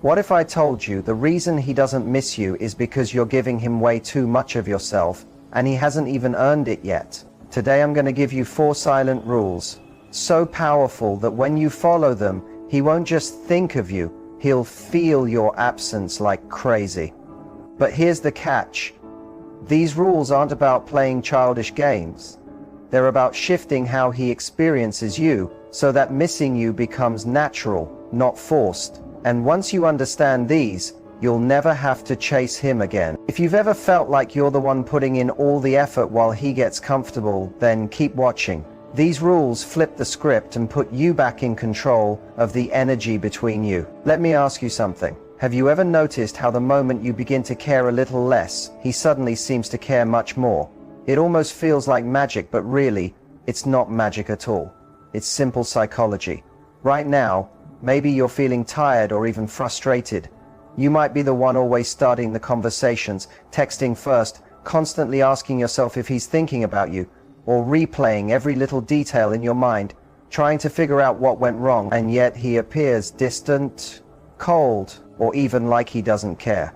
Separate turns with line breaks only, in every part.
What if I told you the reason he doesn't miss you is because you're giving him way too much of yourself, and he hasn't even earned it yet? Today I'm going to give you 4 silent rules, so powerful that when you follow them, he won't just think of you, he'll feel your absence like crazy. But here's the catch. These rules aren't about playing childish games. They're about shifting how he experiences you so that missing you becomes natural, not forced. And once you understand these, you'll never have to chase him again. If you've ever felt like you're the one putting in all the effort while he gets comfortable, then keep watching. These rules flip the script and put you back in control of the energy between you. Let me ask you something. Have you ever noticed how the moment you begin to care a little less, he suddenly seems to care much more? It almost feels like magic, but really, it's not magic at all. It's simple psychology. Right now, maybe you're feeling tired or even frustrated. You might be the one always starting the conversations, texting first, constantly asking yourself if he's thinking about you, or replaying every little detail in your mind, trying to figure out what went wrong, and yet he appears distant, cold, or even like he doesn't care.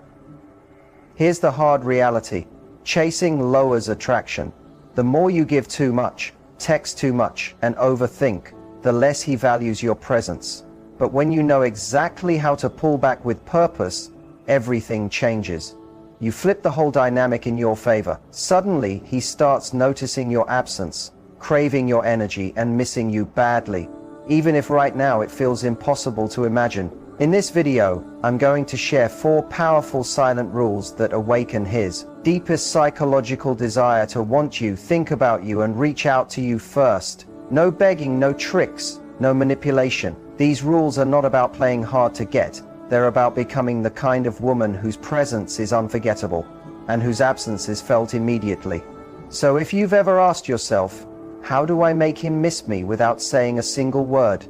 Here's the hard reality. Chasing lowers attraction. The more you give too much, text too much, and overthink, the less he values your presence. But when you know exactly how to pull back with purpose, everything changes. You flip the whole dynamic in your favor. Suddenly, he starts noticing your absence, craving your energy, and missing you badly, even if right now it feels impossible to imagine. In this video, I'm going to share 4 powerful silent rules that awaken his deepest psychological desire to want you, think about you, and reach out to you first. No begging, no tricks, no manipulation. These rules are not about playing hard to get. They're about becoming the kind of woman whose presence is unforgettable and whose absence is felt immediately. So if you've ever asked yourself, how do I make him miss me without saying a single word?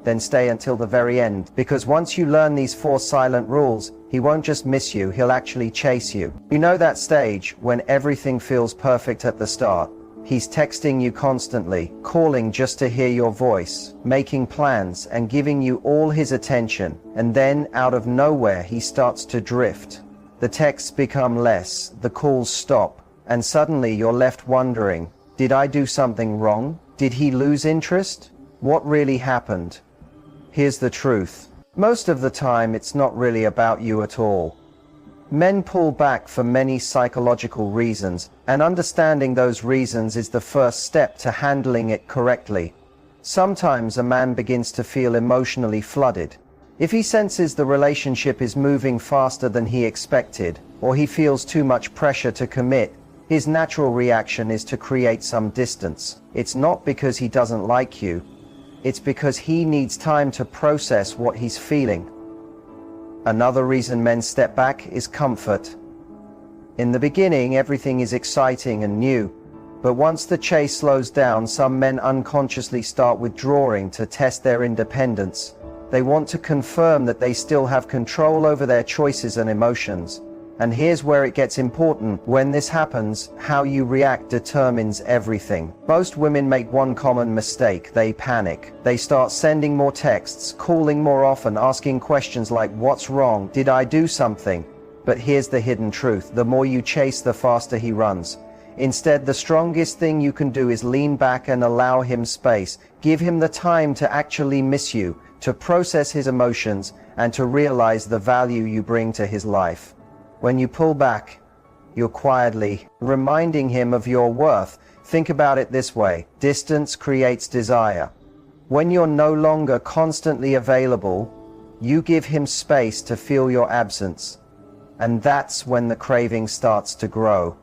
Then stay until the very end, because once you learn these 4 silent rules, he won't just miss you, he'll actually chase you. You know that stage when everything feels perfect at the start? He's texting you constantly, calling just to hear your voice, making plans, and giving you all his attention. And then, out of nowhere, he starts to drift. The texts become less, the calls stop, and suddenly you're left wondering, did I do something wrong? Did he lose interest? What really happened? Here's the truth. Most of the time, it's not really about you at all. Men pull back for many psychological reasons, and understanding those reasons is the first step to handling it correctly. Sometimes a man begins to feel emotionally flooded. If he senses the relationship is moving faster than he expected, or he feels too much pressure to commit, his natural reaction is to create some distance. It's not because he doesn't like you. It's because he needs time to process what he's feeling. Another reason men step back is comfort. In the beginning, everything is exciting and new, but once the chase slows down, some men unconsciously start withdrawing to test their independence. They want to confirm that they still have control over their choices and emotions. And here's where it gets important. When this happens, how you react determines everything. Most women make one common mistake. They panic. They start sending more texts, calling more often, asking questions like, what's wrong? Did I do something? But here's the hidden truth. The more you chase, the faster he runs. Instead, the strongest thing you can do is lean back and allow him space. Give him the time to actually miss you, to process his emotions, and to realize the value you bring to his life. When you pull back, you're quietly reminding him of your worth. Think about it this way. Distance creates desire. When you're no longer constantly available, you give him space to feel your absence. And that's when the craving starts to grow.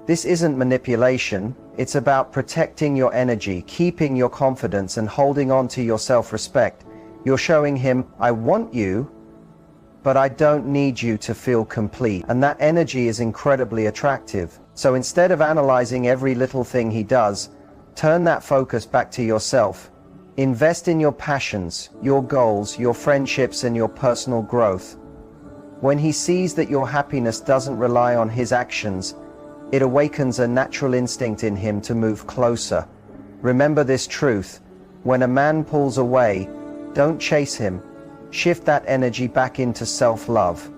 This isn't manipulation. It's about protecting your energy, keeping your confidence, and holding on to your self-respect. You're showing him, I want you, but I don't need you to feel complete. And that energy is incredibly attractive. So instead of analyzing every little thing he does, turn that focus back to yourself. Invest in your passions, your goals, your friendships, and your personal growth. When he sees that your happiness doesn't rely on his actions, it awakens a natural instinct in him to move closer. Remember this truth. When a man pulls away, don't chase him. Shift that energy back into self-love.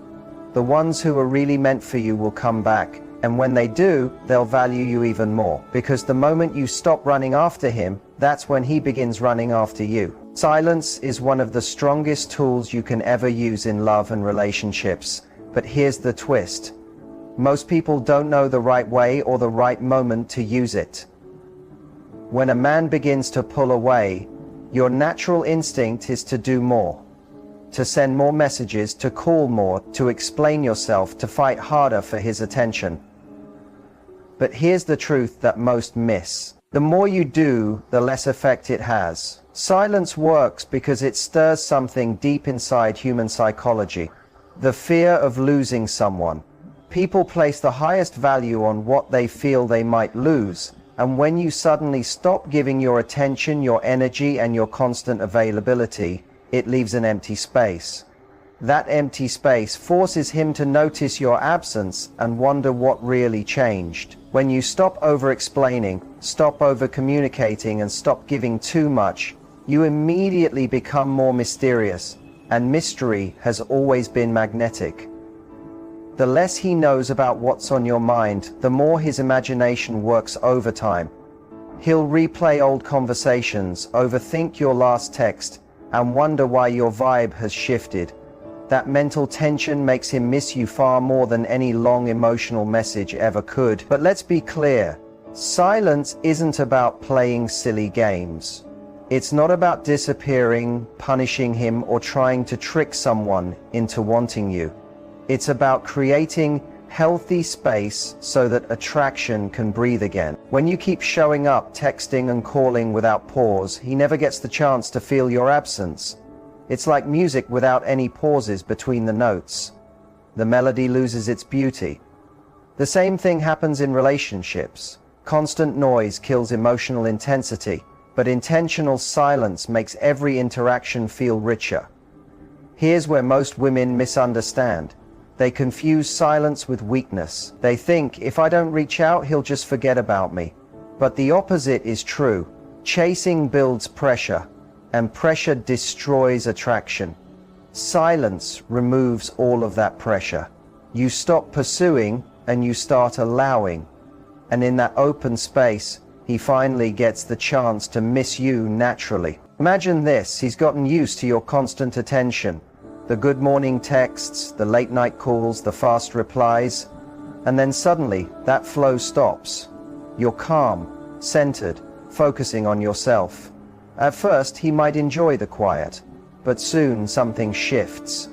The ones who are really meant for you will come back, and when they do, they'll value you even more. Because the moment you stop running after him, that's when he begins running after you. Silence is one of the strongest tools you can ever use in love and relationships. But here's the twist. Most people don't know the right way or the right moment to use it. When a man begins to pull away, your natural instinct is to do more. To send more messages, to call more, to explain yourself, to fight harder for his attention. But here's the truth that most miss. The more you do, the less effect it has. Silence works because it stirs something deep inside human psychology. The fear of losing someone. People place the highest value on what they feel they might lose, and when you suddenly stop giving your attention, your energy, and your constant availability, it leaves an empty space. That empty space forces him to notice your absence and wonder what really changed. When you stop over-explaining, stop over-communicating, and stop giving too much, you immediately become more mysterious, and mystery has always been magnetic. The less he knows about what's on your mind, the more his imagination works overtime. He'll replay old conversations, overthink your last text, and wonder why your vibe has shifted. That mental tension makes him miss you far more than any long emotional message ever could. But let's be clear, silence isn't about playing silly games. It's not about disappearing, punishing him, or trying to trick someone into wanting you. It's about creating healthy space so that attraction can breathe again. When you keep showing up, texting and calling without pause, he never gets the chance to feel your absence. It's like music without any pauses between the notes. The melody loses its beauty. The same thing happens in relationships. Constant noise kills emotional intensity, but intentional silence makes every interaction feel richer. Here's where most women misunderstand. They confuse silence with weakness. They think, if I don't reach out, he'll just forget about me. But the opposite is true. Chasing builds pressure, and pressure destroys attraction. Silence removes all of that pressure. You stop pursuing and you start allowing. And in that open space, he finally gets the chance to miss you naturally. Imagine this, he's gotten used to your constant attention. The good morning texts, the late night calls, the fast replies, and then suddenly that flow stops. You're calm, centered, focusing on yourself. At first he might enjoy the quiet, but soon something shifts.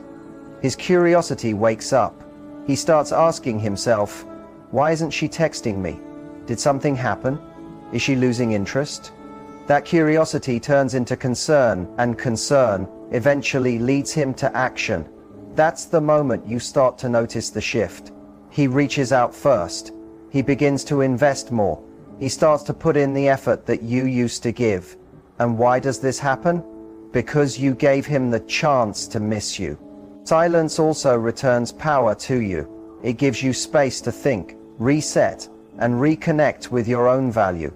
His curiosity wakes up. He starts asking himself, why isn't she texting me? Did something happen? Is she losing interest? That curiosity turns into concern, and concern eventually leads him to action. That's the moment you start to notice the shift. He reaches out first. He begins to invest more. He starts to put in the effort that you used to give. And why does this happen? Because you gave him the chance to miss you. Silence also returns power to you. It gives you space to think, reset, and reconnect with your own value.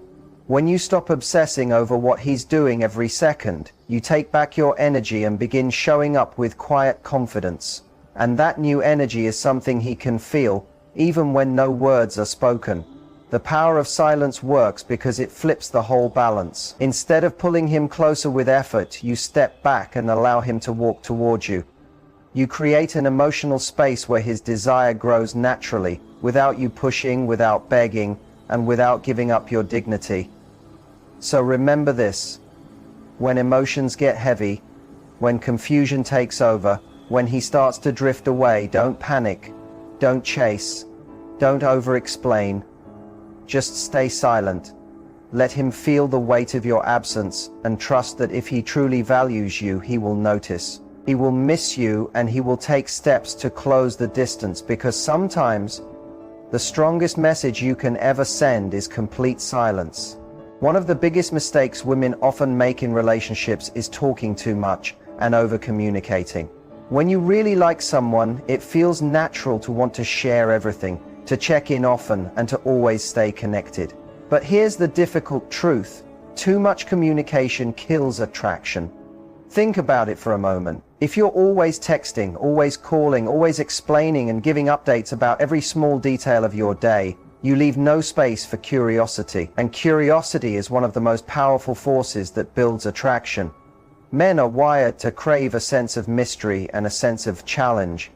When you stop obsessing over what he's doing every second, you take back your energy and begin showing up with quiet confidence. And that new energy is something he can feel, even when no words are spoken. The power of silence works because it flips the whole balance. Instead of pulling him closer with effort, you step back and allow him to walk towards you. You create an emotional space where his desire grows naturally, without you pushing, without begging, and without giving up your dignity. So remember this. When emotions get heavy, when confusion takes over, when he starts to drift away, don't panic, don't chase, don't over-explain. Just stay silent. Let him feel the weight of your absence and trust that if he truly values you, he will notice. He will miss you and he will take steps to close the distance, because sometimes the strongest message you can ever send is complete silence. One of the biggest mistakes women often make in relationships is talking too much and over-communicating. When you really like someone, it feels natural to want to share everything, to check in often, and to always stay connected. But here's the difficult truth. Too much communication kills attraction. Think about it for a moment. If you're always texting, always calling, always explaining and giving updates about every small detail of your day, you leave no space for curiosity. And curiosity is one of the most powerful forces that builds attraction. Men are wired to crave a sense of mystery and a sense of challenge.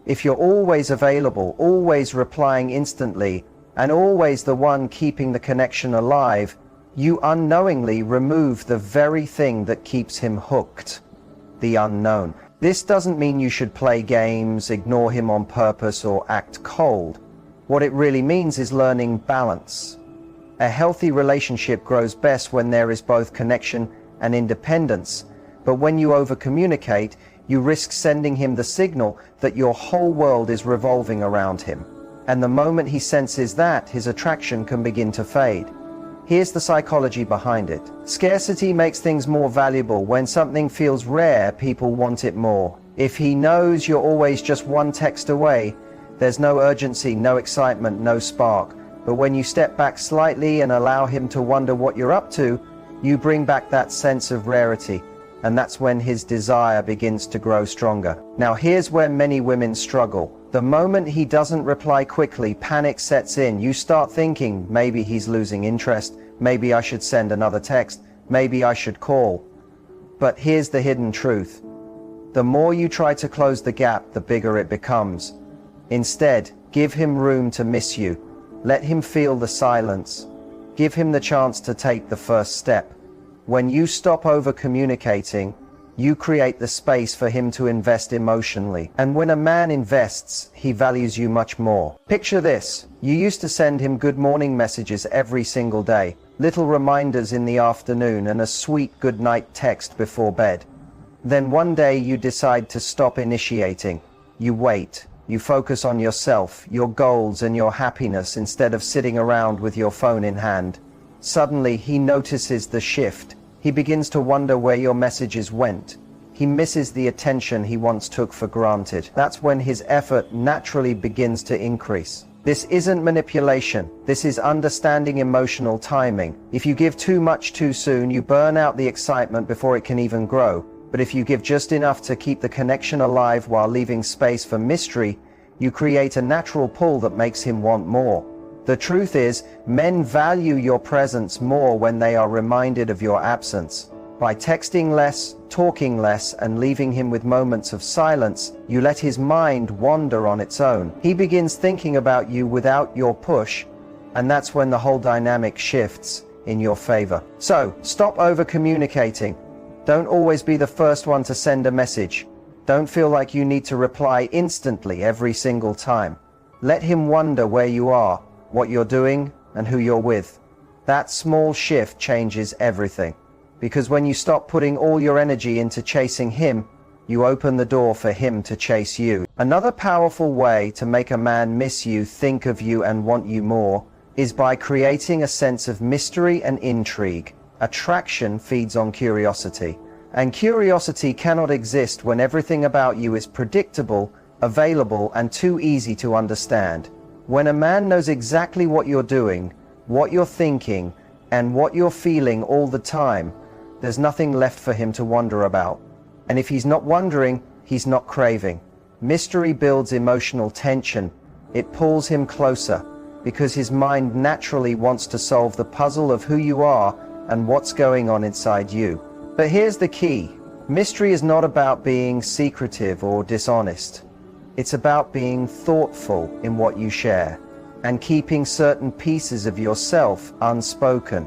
If you're always available, always replying instantly, and always the one keeping the connection alive, you unknowingly remove the very thing that keeps him hooked. The unknown. This doesn't mean you should play games, ignore him on purpose, or act cold. What it really means is learning balance. A healthy relationship grows best when there is both connection and independence, but when you over-communicate, you risk sending him the signal that your whole world is revolving around him. And the moment he senses that, his attraction can begin to fade. Here's the psychology behind it. Scarcity makes things more valuable. When something feels rare, people want it more. If he knows you're always just one text away, there's no urgency, no excitement, no spark. But when you step back slightly and allow him to wonder what you're up to, you bring back that sense of rarity. And that's when his desire begins to grow stronger. Now here's where many women struggle. The moment he doesn't reply quickly, panic sets in. You start thinking, maybe he's losing interest, maybe I should send another text, maybe I should call. But here's the hidden truth. The more you try to close the gap, the bigger it becomes. Instead, give him room to miss you. Let him feel the silence. Give him the chance to take the first step. When you stop over-communicating, you create the space for him to invest emotionally. And when a man invests, he values you much more. Picture this. You used to send him good morning messages every single day, little reminders in the afternoon, and a sweet good night text before bed. Then one day you decide to stop initiating. You wait. You focus on yourself, your goals, and your happiness instead of sitting around with your phone in hand. Suddenly, he notices the shift. He begins to wonder where your messages went. He misses the attention he once took for granted. That's when his effort naturally begins to increase. This isn't manipulation. This is understanding emotional timing. If you give too much too soon, you burn out the excitement before it can even grow. But if you give just enough to keep the connection alive while leaving space for mystery, you create a natural pull that makes him want more. The truth is, men value your presence more when they are reminded of your absence. By texting less, talking less, and leaving him with moments of silence, you let his mind wander on its own. He begins thinking about you without your push, and that's when the whole dynamic shifts in your favor. So, stop over-communicating. Don't always be the first one to send a message. Don't feel like you need to reply instantly every single time. Let him wonder where you are, what you're doing, and who you're with. That small shift changes everything. Because when you stop putting all your energy into chasing him, you open the door for him to chase you. Another powerful way to make a man miss you, think of you, and want you more is by creating a sense of mystery and intrigue. Attraction feeds on curiosity. And curiosity cannot exist when everything about you is predictable, available, and too easy to understand. When a man knows exactly what you're doing, what you're thinking, and what you're feeling all the time, there's nothing left for him to wonder about. And if he's not wondering, he's not craving. Mystery builds emotional tension. It pulls him closer, because his mind naturally wants to solve the puzzle of who you are and what's going on inside you. But here's the key. Mystery is not about being secretive or dishonest. It's about being thoughtful in what you share and keeping certain pieces of yourself unspoken.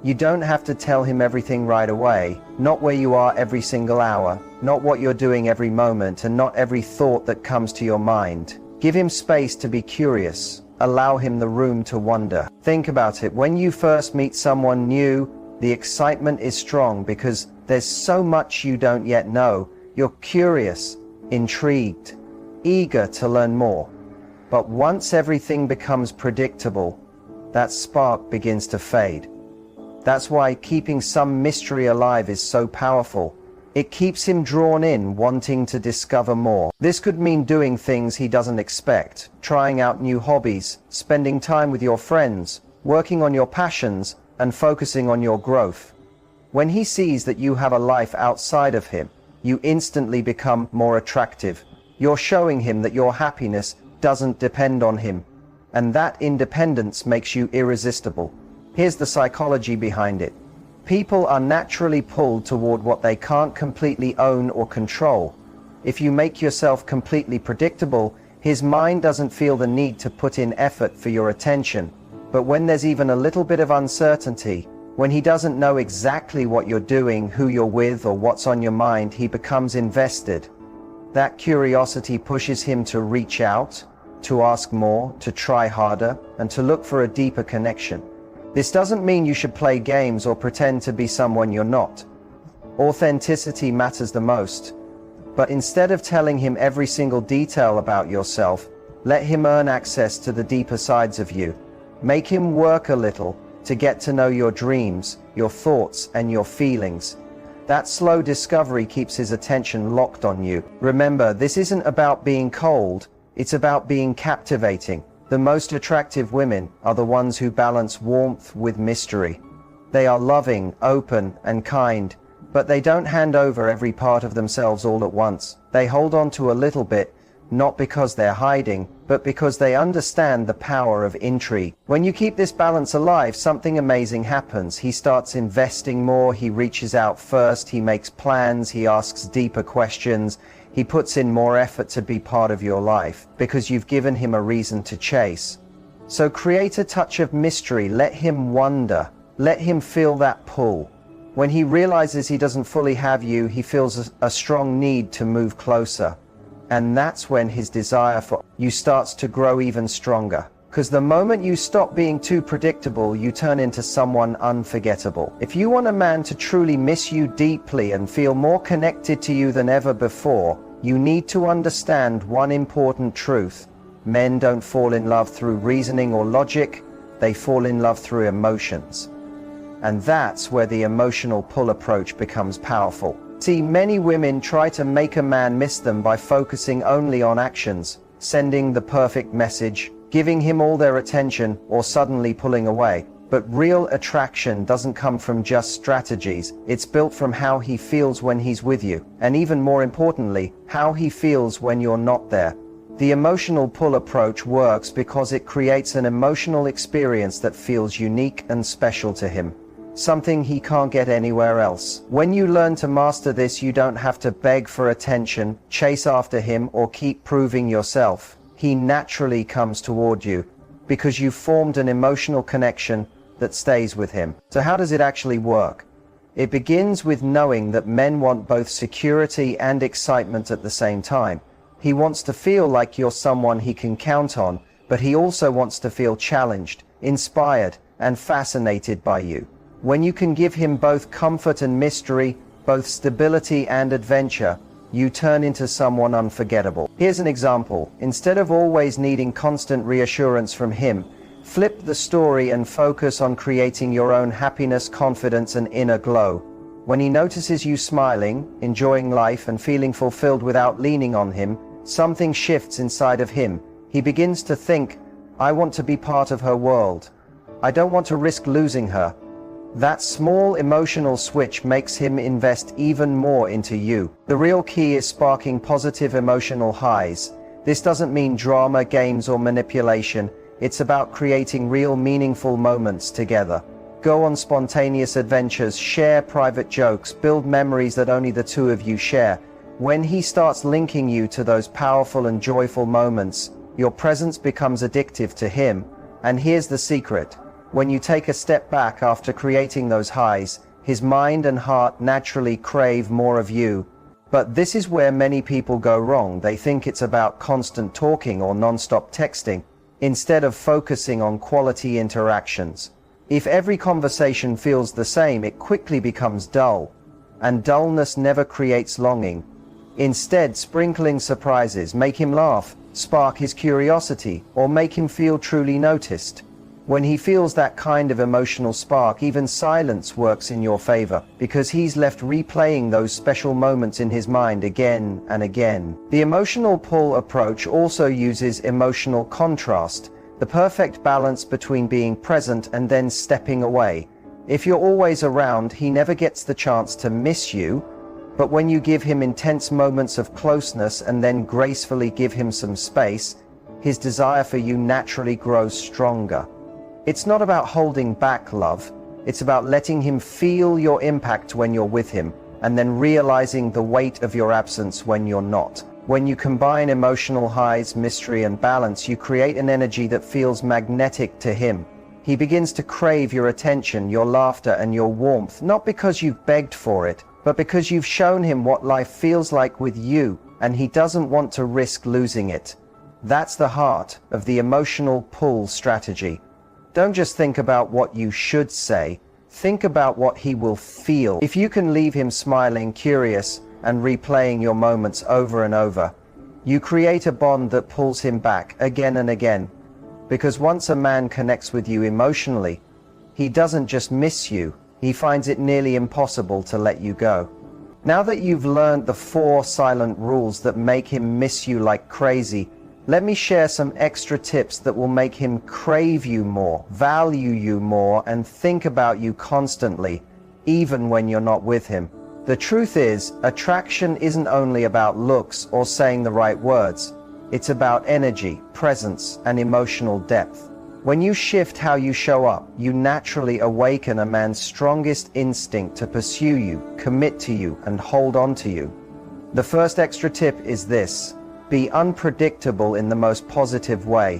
You don't have to tell him everything right away, not where you are every single hour, not what you're doing every moment, and not every thought that comes to your mind. Give him space to be curious. Allow him the room to wonder. Think about it. When you first meet someone new, the excitement is strong because there's so much you don't yet know. You're curious, intrigued, eager to learn more. But once everything becomes predictable, that spark begins to fade. That's why keeping some mystery alive is so powerful. It keeps him drawn in, wanting to discover more. This could mean doing things he doesn't expect, trying out new hobbies, spending time with your friends, working on your passions, and focusing on your growth. When he sees that you have a life outside of him, you instantly become more attractive. You're showing him that your happiness doesn't depend on him, and that independence makes you irresistible. Here's the psychology behind it. People are naturally pulled toward what they can't completely own or control. If you make yourself completely predictable, his mind doesn't feel the need to put in effort for your attention. But when there's even a little bit of uncertainty, when he doesn't know exactly what you're doing, who you're with, or what's on your mind, he becomes invested. That curiosity pushes him to reach out, to ask more, to try harder, and to look for a deeper connection. This doesn't mean you should play games or pretend to be someone you're not. Authenticity matters the most. But instead of telling him every single detail about yourself, let him earn access to the deeper sides of you. Make him work a little to get to know your dreams, your thoughts, and your feelings. That slow discovery keeps his attention locked on you. Remember, this isn't about being cold, it's about being captivating. The most attractive women are the ones who balance warmth with mystery. They are loving, open, and kind, but they don't hand over every part of themselves all at once. They hold on to a little bit, not because they're hiding, but because they understand the power of intrigue. When you keep this balance alive, something amazing happens. He starts investing more, he reaches out first, he makes plans, he asks deeper questions. He puts in more effort to be part of your life, because you've given him a reason to chase. So create a touch of mystery, let him wonder, let him feel that pull. When he realizes he doesn't fully have you, he feels a strong need to move closer. And that's when his desire for you starts to grow even stronger. Because the moment you stop being too predictable, you turn into someone unforgettable. If you want a man to truly miss you deeply and feel more connected to you than ever before, you need to understand one important truth. Men don't fall in love through reasoning or logic, they fall in love through emotions. And that's where the emotional pull approach becomes powerful. See, many women try to make a man miss them by focusing only on actions, sending the perfect message, giving him all their attention, or suddenly pulling away. But real attraction doesn't come from just strategies, it's built from how he feels when he's with you, and even more importantly, how he feels when you're not there. The emotional pull approach works because it creates an emotional experience that feels unique and special to him, something he can't get anywhere else. When you learn to master this, you don't have to beg for attention, chase after him, or keep proving yourself. He naturally comes toward you, because you've formed an emotional connection that stays with him. So how does it actually work? It begins with knowing that men want both security and excitement at the same time. He wants to feel like you're someone he can count on, but he also wants to feel challenged, inspired, and fascinated by you. When you can give him both comfort and mystery, both stability and adventure, you turn into someone unforgettable. Here's an example. Instead of always needing constant reassurance from him, flip the story and focus on creating your own happiness, confidence, and inner glow. When he notices you smiling, enjoying life, and feeling fulfilled without leaning on him, something shifts inside of him. He begins to think, I want to be part of her world. I don't want to risk losing her. That small emotional switch makes him invest even more into you. The real key is sparking positive emotional highs. This doesn't mean drama, games, or manipulation. It's about creating real meaningful moments together. Go on spontaneous adventures, share private jokes, build memories that only the two of you share. When he starts linking you to those powerful and joyful moments, your presence becomes addictive to him. And here's the secret. When you take a step back after creating those highs, his mind and heart naturally crave more of you. But this is where many people go wrong. They think it's about constant talking or nonstop texting, instead of focusing on quality interactions. If every conversation feels the same, it quickly becomes dull, and dullness never creates longing. Instead, sprinkling surprises, make him laugh, spark his curiosity, or make him feel truly noticed. When he feels that kind of emotional spark, even silence works in your favor, because he's left replaying those special moments in his mind again and again. The emotional pull approach also uses emotional contrast, the perfect balance between being present and then stepping away. If you're always around, he never gets the chance to miss you, but when you give him intense moments of closeness and then gracefully give him some space, his desire for you naturally grows stronger. It's not about holding back love, it's about letting him feel your impact when you're with him, and then realizing the weight of your absence when you're not. When you combine emotional highs, mystery, and balance, you create an energy that feels magnetic to him. He begins to crave your attention, your laughter, and your warmth, not because you've begged for it, but because you've shown him what life feels like with you, and he doesn't want to risk losing it. That's the heart of the emotional pull strategy. Don't just think about what you should say, think about what he will feel. If you can leave him smiling, curious, and replaying your moments over and over, you create a bond that pulls him back again and again. Because once a man connects with you emotionally, he doesn't just miss you, he finds it nearly impossible to let you go. Now that you've learned the 4 silent rules that make him miss you like crazy, let me share some extra tips that will make him crave you more, value you more, and think about you constantly, even when you're not with him. The truth is, attraction isn't only about looks or saying the right words. It's about energy, presence, and emotional depth. When you shift how you show up, you naturally awaken a man's strongest instinct to pursue you, commit to you, and hold on to you. The first extra tip is this: be unpredictable in the most positive way.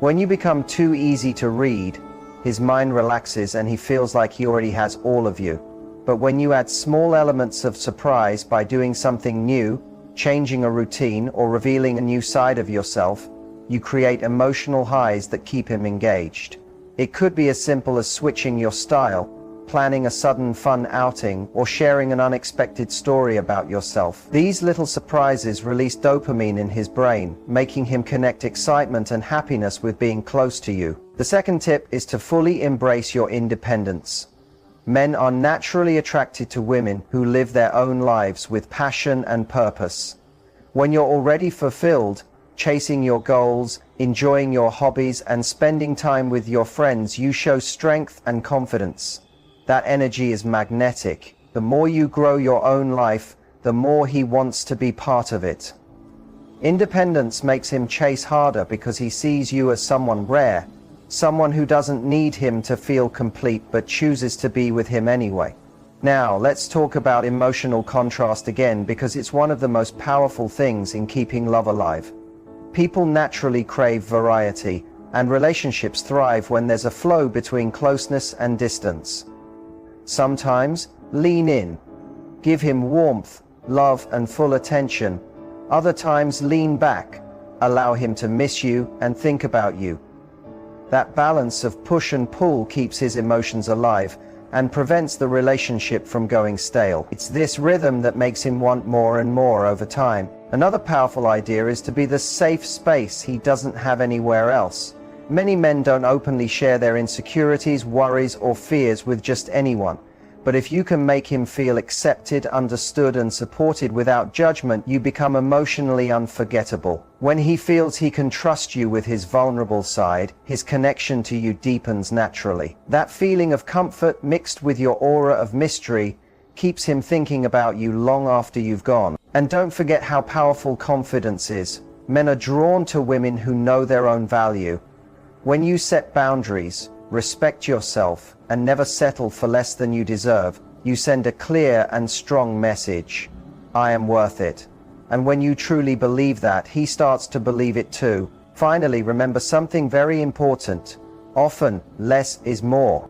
When you become too easy to read, his mind relaxes and he feels like he already has all of you. But when you add small elements of surprise by doing something new, changing a routine, or revealing a new side of yourself, you create emotional highs that keep him engaged. It could be as simple as switching your style, planning a sudden fun outing, or sharing an unexpected story about yourself. These little surprises release dopamine in his brain, making him connect excitement and happiness with being close to you. The second tip is to fully embrace your independence. Men are naturally attracted to women who live their own lives with passion and purpose. When you're already fulfilled, chasing your goals, enjoying your hobbies, and spending time with your friends, you show strength and confidence. That energy is magnetic. The more you grow your own life, the more he wants to be part of it. Independence makes him chase harder because he sees you as someone rare, someone who doesn't need him to feel complete but chooses to be with him anyway. Now, let's talk about emotional contrast again, because it's one of the most powerful things in keeping love alive. People naturally crave variety, and relationships thrive when there's a flow between closeness and distance. Sometimes, lean in. Give him warmth, love, and full attention. Other times, lean back. Allow him to miss you and think about you. That balance of push and pull keeps his emotions alive and prevents the relationship from going stale. It's this rhythm that makes him want more and more over time. Another powerful idea is to be the safe space he doesn't have anywhere else. Many men don't openly share their insecurities, worries, or fears with just anyone. But if you can make him feel accepted, understood, and supported without judgment, you become emotionally unforgettable. When he feels he can trust you with his vulnerable side, his connection to you deepens naturally. That feeling of comfort mixed with your aura of mystery keeps him thinking about you long after you've gone. And don't forget how powerful confidence is. Men are drawn to women who know their own value. When you set boundaries, respect yourself, and never settle for less than you deserve, you send a clear and strong message: I am worth it. And when you truly believe that, he starts to believe it too. Finally, remember something very important. Often, less is more.